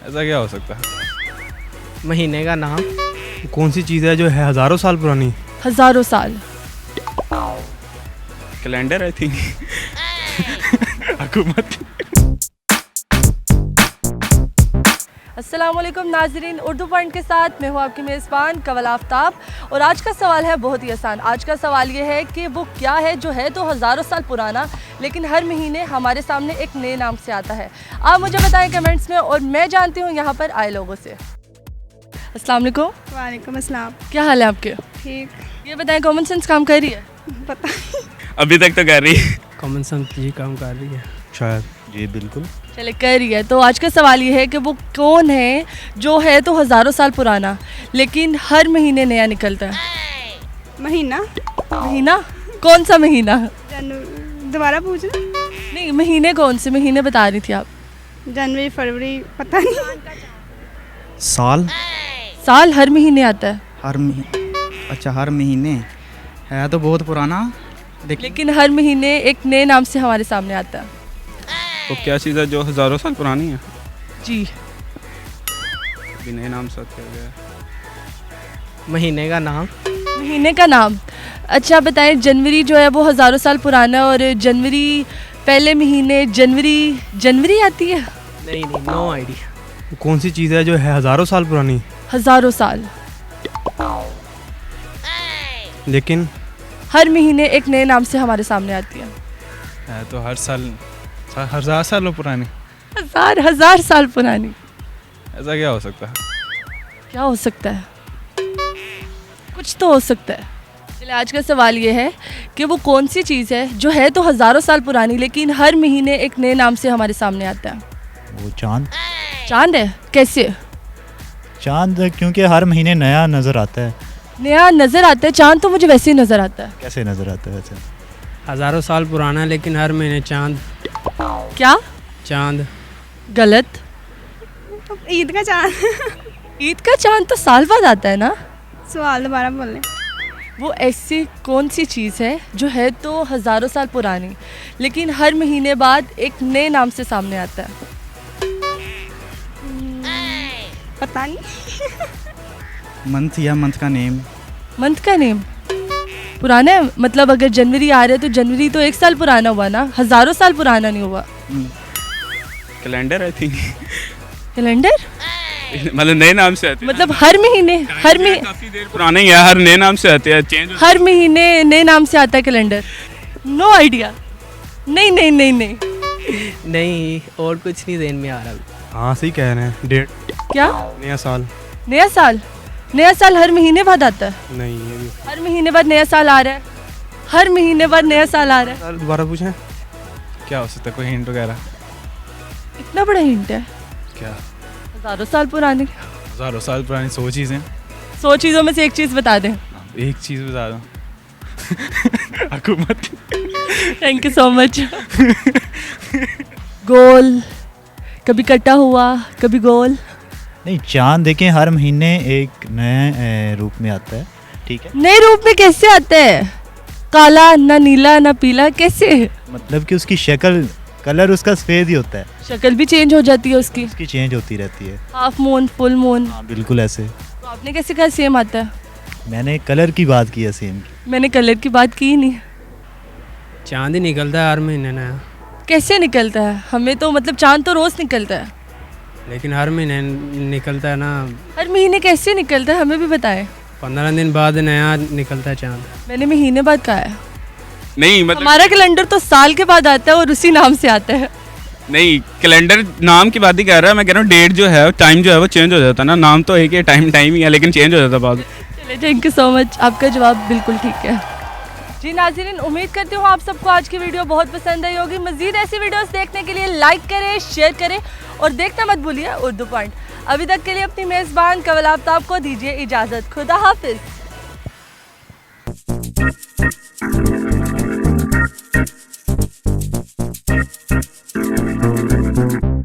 ऐसा क्या हो सकता है? महीने का नाम। कौन सी चीज़ है जो है हज़ारों साल पुरानी? हजारों साल। Calendar I think. हुकूमत। अस्सलाम वालेकुम नाजरीन, उर्दू पॉइंट के साथ मैं हूँ आपकी मेज़बान कवल आफ्ताब। और आज का सवाल है बहुत ही आसान। आज का सवाल ये है कि वो क्या है जो है तो हज़ारों साल पुराना, लेकिन हर महीने हमारे सामने एक नए नाम से आता है। आप मुझे बताएं कमेंट्स में, और मैं जानती हूँ यहाँ पर आए लोगों से। अस्सलाम वालेकुम। वालेकुम अस्सलाम। क्या हाल है आपके? ठीक। ये बताएं, कॉमन सेंस काम कर रही है? पता अभी तक तो कर रही है। कॉमन सेंस जी काम कर रही है। शायद। जी बिल्कुल। चले, कर रही है। तो आज का सवाल ये है कि वो कौन है जो है तो हज़ारों साल पुराना, लेकिन हर महीने नया निकलता है। महीना। महीना? कौन सा महीना? दोबारा पूछना। नहीं, महीने कौन से महीने बता रही थी आप? जनवरी फरवरी पता नहीं। साल। साल हर महीने आता है, हर महीने। अच्छा, हर महीने है तो बहुत पुराना। लेकिन हर महीने एक नए नाम से हमारे सामने आता है। तो क्या चीज़ है जो हज़ारों साल पुरानी है? जी। अभी नए नाम से किया गया है। महीने का नाम। महीने का नाम? अच्छा बताएं, जनवरी जो है वो हज़ारों साल पुराना है, और जनवरी पहले महीने जनवरी आती है। नहीं, नो आइडिया। कौन सी चीज़ है जो है हज़ारों साल पुरानी, हज़ारों साल, लेकिन हर महीने एक नए नाम से हमारे सामने आती है। तो हर साल हज़ार सालों पुरानी। हजार साल पुरानी। ऐसा क्या हो सकता है? क्या हो सकता है? कुछ तो हो सकता है। चलिए, आज का सवाल ये है कि वो कौन सी चीज़ है जो है तो हज़ारों साल पुरानी, लेकिन हर महीने एक नए नाम से हमारे सामने आता है। वो चांद। चांद है? कैसे? चांद क्योंकि हर महीने नया नज़र आता है। नया नज़र आता है? चांद तो मुझे वैसे ही नज़र आता है। कैसे नज़र आता है वैसे? हज़ारों साल पुराना लेकिन हर महीने चांद। क्या? चांद। गलत। ईद का चांद। ईद का चांद तो साल बाद आता है ना। सवाल दोबारा बोलने। वो ऐसी कौन सी चीज़ है जो है तो हज़ारों साल पुरानी, लेकिन हर महीने बाद एक नए नाम से सामने आता है? पता नहीं। मंथ या मंथ का नेम। मंथ का नेम पुराना है? मतलब अगर जनवरी आ रहा है तो जनवरी तो एक साल पुराना हुआ ना, हज़ारों साल पुराना नहीं हुआ। Calendar I think. कैलेंडर? मतलब नए नाम से आते हैं। मतलब हर महीने काफी देर पुराने ही है, हर नए नाम से आते हैं, चेंज। हर महीने नए नाम से आता है कैलेंडर। No idea. नहीं नहीं नहीं नहीं। नहीं, और कुछ नहीं ध्यान में आ रहा। हाँ सही कह रहे हैं। डेट। क्या? नया साल। नया साल? नया साल हर महीने बाद आता है? नहीं, ये भी हर महीने बाद नया साल आ रहा है। हर महीने बाद नया साल आ रहा है। साल दोबारा पूछें। क्या हो सकता है? कोई हिंट वगैरह? इतना बड़ा हिंट है? क्या? हज़ारों साल पुरानी। हज़ारों साल पुरानी 100 चीज़ें। 100 चीज़ों में से एक चीज़ बता दें। एक चीज़ बता दो। हुकूमत। Thank you so much. गोल, कभी कटा हुआ कभी गोल। नहीं, चांद देखें हर महीने एक नए रूप में आता है। ठीक है, नए रूप में कैसे आता है? काला, ना नीला ना पीला, कैसे? मतलब कि उसकी शक्ल, कलर उसका सफ़ेद ही होता है। शक्ल भी चेंज हो जाती है उसकी? उसकी चेंज होती रहती है। Half moon, full moon. हाँ बिल्कुल ऐसे। तो आपने कैसे कहा सेम आता है? मैंने कलर की बात की है, सेम की। मैंने कलर की बात की ही नहीं। चांद ही निकलता है हर महीने नया, कैसे निकलता है? हमें तो मतलब चांद तो रोज़ निकलता है। लेकिन हर महीने निकलता है ना। हर महीने कैसे निकलता है, हमें भी बताएं। 15 दिन बाद नया निकलता है चांद। मैंने महीने बाद कहा है। नहीं मतलब हमारा कैलेंडर तो साल के बाद आता है और उसी नाम से आता है। नहीं, कैलेंडर नाम की बात ही कर रहा है। मैं कह रहा हूँ डेट जो है, टाइम जो है वो चेंज हो जाता है ना। नाम तो एक ही टाइम ही है, लेकिन चेंज हो जाता है बाद। चलिए, थैंक यू सो मच। आपका जवाब बिल्कुल ठीक है। जी नाज़रीन, उम्मीद करती हूँ आप सबको आज की वीडियो बहुत पसंद आई होगी। मज़ीद ऐसी वीडियोस देखने के लिए लाइक करें, शेयर करें और देखना मत भूलिए उर्दू पॉइंट। अभी तक के लिए अपनी मेज़बान कवल आफ्ताब को दीजिए इजाज़त। खुदा हाफिज़।